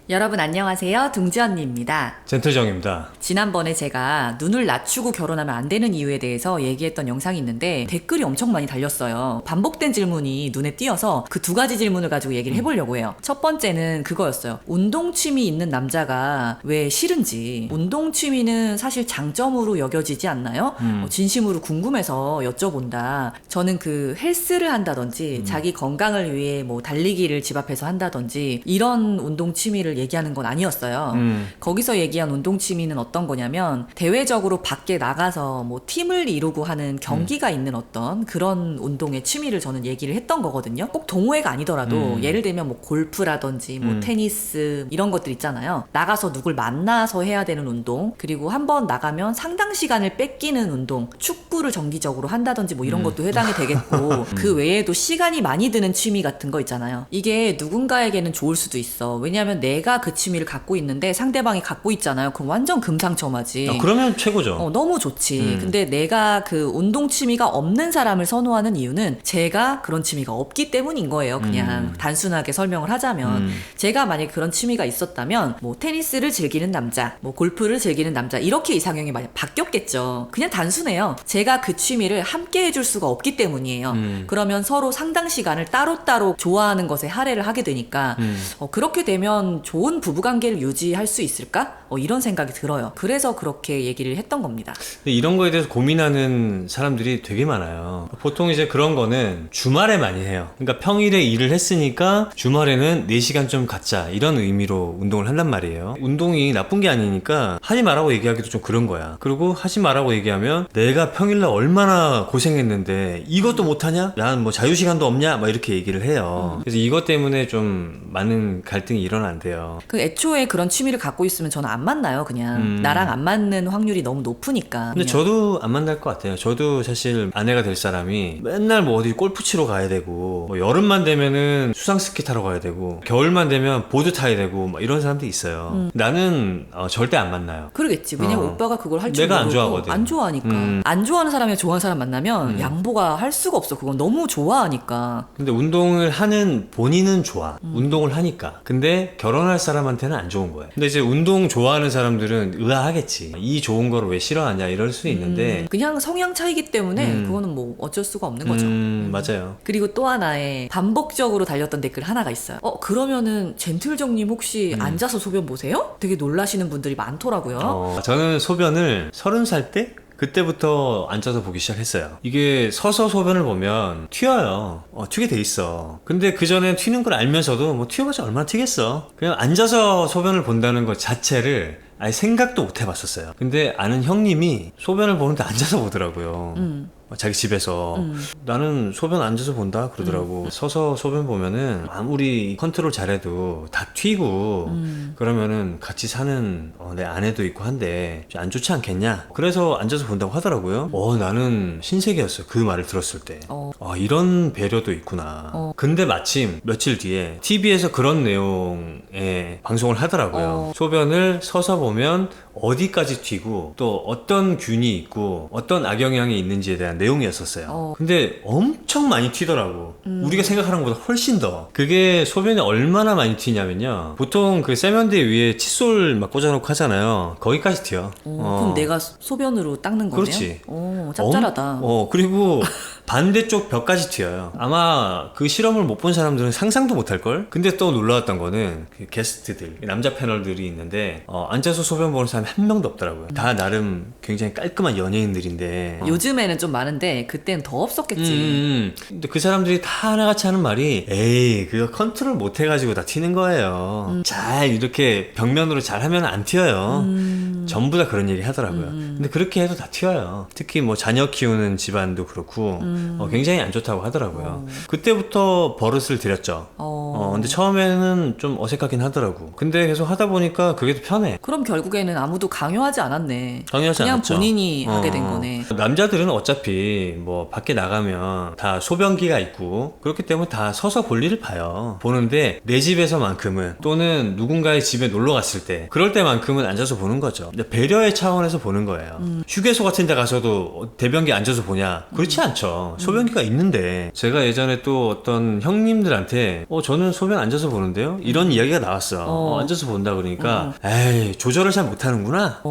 여러분 안녕하세요. 둥지 언니입니다. 젠틀정입니다. 지난번에 제가 눈을 낮추고 결혼하면 안 되는 이유에 대해서 얘기했던 영상이 있는데 댓글이 엄청 많이 달렸어요. 반복된 질문이 눈에 띄어서 그 두 가지 질문을 가지고 얘기를 해보려고 해요. 첫 번째는 그거였어요. 운동 취미 있는 남자가 왜 싫은지. 운동 취미는 사실 장점으로 여겨지지 않나요? 진심으로 궁금해서 여쭤본다. 저는 그 헬스를 한다든지 자기 건강을 위해 뭐 달리기를 집 앞에서 한다든지 이런 운동 취미를 얘기하는 건 아니었어요. 거기서 얘기한 운동 취미는 어떤 거냐면 대외적으로 밖에 나가서 뭐 팀을 이루고 하는 경기가 있는 어떤 그런 운동의 취미를 저는 얘기를 했던 거거든요. 꼭 동호회가 아니더라도 예를 들면 뭐 골프라든지 뭐 테니스 이런 것들 있잖아요. 나가서 누굴 만나서 해야 되는 운동, 그리고 한번 나가면 상당 시간을 뺏기는 운동, 축구를 정기적으로 한다든지 뭐 이런 것도 해당이 되겠고 그 외에도 시간이 많이 드는 취미 같은 거 있잖아요. 이게 누군가에게는 좋을 수도 있어. 왜냐하면 내가 그 취미를 갖고 있는데 상대방이 갖고 있잖아요. 그럼 완전 금상첨화지. 그러면 최고죠. 너무 좋지. 근데 내가 그 운동 취미가 없는 사람을 선호하는 이유는 제가 그런 취미가 없기 때문인 거예요. 그냥 단순하게 설명을 하자면 제가 만약에 그런 취미가 있었다면 뭐 테니스를 즐기는 남자, 뭐 골프를 즐기는 남자 이렇게 이상형이 많이 바뀌었겠죠. 그냥 단순해요. 제가 그 취미를 함께 해줄 수가 없기 때문이에요. 그러면 서로 상당 시간을 따로따로 좋아하는 것에 할애를 하게 되니까 그렇게 되면 좋은 부부관계를 유지할 수 있을까? 이런 생각이 들어요. 그래서 그렇게 얘기를 했던 겁니다. 근데 이런 거에 대해서 고민하는 사람들이 되게 많아요. 보통 이제 그런 거는 주말에 많이 해요. 그러니까 평일에 일을 했으니까 주말에는 4시간 좀 갖자 이런 의미로 운동을 한단 말이에요. 운동이 나쁜 게 아니니까 하지 말라고 얘기하기도 좀 그런 거야. 그리고 하지 말라고 얘기하면 내가 평일날 얼마나 고생했는데 이것도 못하냐? 난 뭐 자유시간도 없냐? 막 이렇게 얘기를 해요. 그래서 이것 때문에 좀 많은 갈등이 일어난대요. 그 애초에 그런 취미를 갖고 있으면 저는 안 만나요. 그냥 나랑 안 맞는 확률이 너무 높으니까. 근데 그냥. 저도 안 만날 것 같아요. 저도 사실 아내가 될 사람이 맨날 뭐 어디 골프 치러 가야 되고, 뭐 여름만 되면은 수상스키 타러 가야 되고, 겨울만 되면 보드 타야 되고, 막 이런 사람들이 있어요. 나는 절대 안 만나요. 그러겠지. 왜냐면 오빠가 그걸 할 줄 내가 모르고 안 좋아하거든. 안 좋아하니까. 안 좋아하는 사람이랑 좋아하는 사람 만나면 양보가 할 수가 없어. 그건 너무 좋아하니까. 근데 운동을 하는 본인은 좋아. 운동을 하니까. 근데 결혼할 사람한테는 안 좋은 거예요. 근데 이제 운동 좋아하는 사람들은 의아하겠지. 이 좋은 거를 왜 싫어하냐 이럴 수 있는데. 그냥 성향 차이기 때문에 그거는 뭐 어쩔 수가 없는 거죠. 맞아요. 그리고 또 하나의 반복적으로 달렸던 댓글 하나가 있어요. 그러면은 젠틀정님 혹시 앉아서 소변 보세요? 되게 놀라시는 분들이 많더라고요. 저는 소변을 30살 때? 그때부터 앉아서 보기 시작했어요. 이게 서서 소변을 보면 튀어요. 튀게 돼 있어. 근데 그 전에 튀는 걸 알면서도 뭐 튀어봤자 얼마나 튀겠어. 그냥 앉아서 소변을 본다는 것 자체를 아예 생각도 못 해봤었어요. 근데 아는 형님이 소변을 보는데 앉아서 보더라고요. 자기 집에서. 나는 소변 앉아서 본다 그러더라고. 서서 소변 보면은 아무리 컨트롤 잘해도 다 튀고 그러면은 같이 사는 내 아내도 있고 한데 안 좋지 않겠냐. 그래서 앉아서 본다고 하더라고요. 나는 신세계였어요. 그 말을 들었을 때. 이런 배려도 있구나. 근데 마침 며칠 뒤에 TV에서 그런 내용의 방송을 하더라고요. 소변을 서서 보면 어디까지 튀고 또 어떤 균이 있고 어떤 악영향이 있는지에 대한 내용이었었어요. 근데 엄청 많이 튀더라고. 우리가 생각하는 것보다 훨씬 더. 그게 소변이 얼마나 많이 튀냐면요. 보통 그 세면대 위에 칫솔 막 꽂아놓고 하잖아요. 거기까지 튀어. 그럼 내가 소변으로 닦는 거네요? 그렇지. 짭짤하다. 그리고 반대쪽 벽까지 튀어요. 아마 그 실험을 못 본 사람들은 상상도 못 할걸? 근데 또 놀라웠던 거는 그 게스트들, 남자 패널들이 있는데 앉아서 소변 보는 사람이 한 명도 없더라고요. 다 나름 굉장히 깔끔한 연예인들인데 요즘에는 좀 많은데 그때는 더 없었겠지. 근데 그 사람들이 다 하나같이 하는 말이 에이 그거 컨트롤 못 해가지고 다 튀는 거예요. 잘 이렇게 벽면으로 잘 하면 안 튀어요. 전부 다 그런 얘기 하더라고요. 근데 그렇게 해도 다 튀어요. 특히 뭐 자녀 키우는 집안도 그렇고 굉장히 안 좋다고 하더라고요. 그때부터 버릇을 들였죠. 근데 처음에는 좀 어색하긴 하더라고. 근데 계속 하다 보니까 그게 더 편해. 그럼 결국에는 아무도 강요하지 않았네. 강요하지 그냥 않았죠. 본인이 하게 된 거네. 남자들은 어차피 뭐 밖에 나가면 다 소변기가 있고 그렇기 때문에 다 서서 볼일을 봐요. 보는데 내 집에서만큼은 또는 누군가의 집에 놀러 갔을 때 그럴 때만큼은 앉아서 보는 거죠. 배려의 차원에서 보는 거예요. 휴게소 같은 데 가서도 대변기 앉아서 보냐? 그렇지 않죠. 소변기가 있는데 제가 예전에 또 어떤 형님들한테 저는 소변 앉아서 보는데요? 이런 이야기가 나왔어. 앉아서 본다 그러니까 에이 조절을 잘 못하는구나.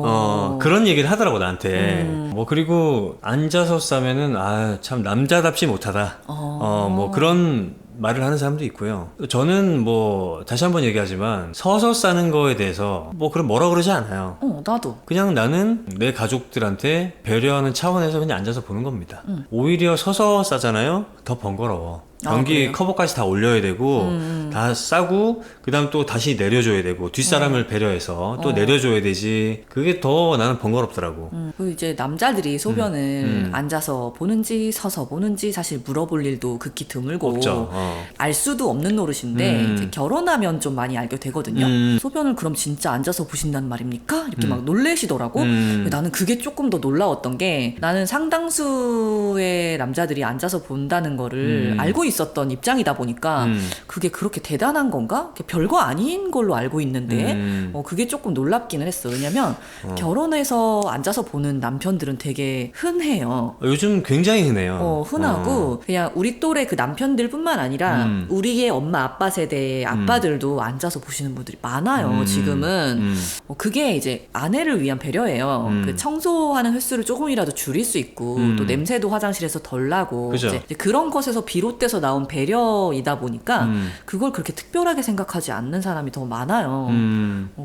그런 얘기를 하더라고 나한테. 뭐 그리고 앉아서 싸면은 참 남자답지 못하다. 뭐 그런 말을 하는 사람도 있고요. 저는 뭐 다시 한번 얘기하지만 서서 싸는 거에 대해서 뭐 그럼 뭐라 그러지 않아요. 나도. 그냥 나는 내 가족들한테 배려하는 차원에서 그냥 앉아서 보는 겁니다. 오히려 서서 싸잖아요. 더 번거로워. 변기 그래요? 커버까지 다 올려야 되고 다 싸고 그다음 또 다시 내려줘야 되고 뒷사람을 배려해서 또 내려줘야 되지. 그게 더 나는 번거롭더라고. 그리고 이제 남자들이 소변을 앉아서 보는지 서서 보는지 사실 물어볼 일도 극히 드물고 없죠. 알 수도 없는 노릇인데 이제 결혼하면 좀 많이 알게 되거든요. 소변을 그럼 진짜 앉아서 보신다는 말입니까? 이렇게 막 놀래시더라고. 나는 그게 조금 더 놀라웠던 게 나는 상당수의 남자들이 앉아서 본다는 거를 알고 있었던 입장이다 보니까 그게 그렇게 대단한 건가? 별거 아닌 걸로 알고 있는데 그게 조금 놀랍기는 했어. 왜냐면 결혼해서 앉아서 보는 남편들은 되게 흔해요. 요즘 굉장히 흔해요. 흔하고 그냥 우리 또래 그 남편들뿐만 아니라 우리의 엄마 아빠 세대의 아빠들도 앉아서 보시는 분들이 많아요. 지금은 그게 이제 아내를 위한 배려예요. 그 청소하는 횟수를 조금이라도 줄일 수 있고 또 냄새도 화장실에서 덜 나고 그죠. 이제 그런 것에서 비롯돼서 나온 배려이다 보니까 그걸 그렇게 특별하게 생각하지 않는 사람이 더 많아요.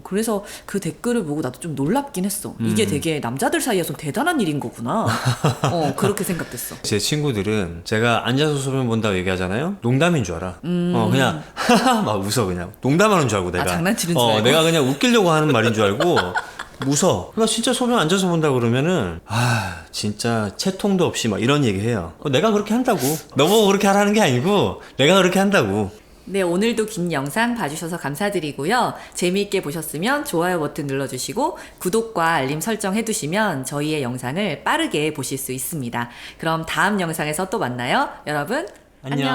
그래서 그 댓글을 보고 나도 좀 놀랍긴 했어. 이게 되게 남자들 사이에서 대단한 일인 거구나. 그렇게 생각됐어. 제 친구들은 제가 앉아서 소변 본다고 얘기하잖아요. 농담인 줄 알아. 그냥 막 웃어 그냥. 농담하는 줄 알고 내가. 장난치는 줄 알고? 내가 그냥 웃기려고 하는 말인 줄 알고 웃어. 나 진짜 소변 앉아서 본다 그러면은 진짜 채통도 없이 막 이런 얘기해요. 내가 그렇게 한다고. 너보고 그렇게 하라는 게 아니고 내가 그렇게 한다고. 네, 오늘도 긴 영상 봐주셔서 감사드리고요. 재미있게 보셨으면 좋아요 버튼 눌러주시고 구독과 알림 설정해두시면 저희의 영상을 빠르게 보실 수 있습니다. 그럼 다음 영상에서 또 만나요. 여러분, 안녕.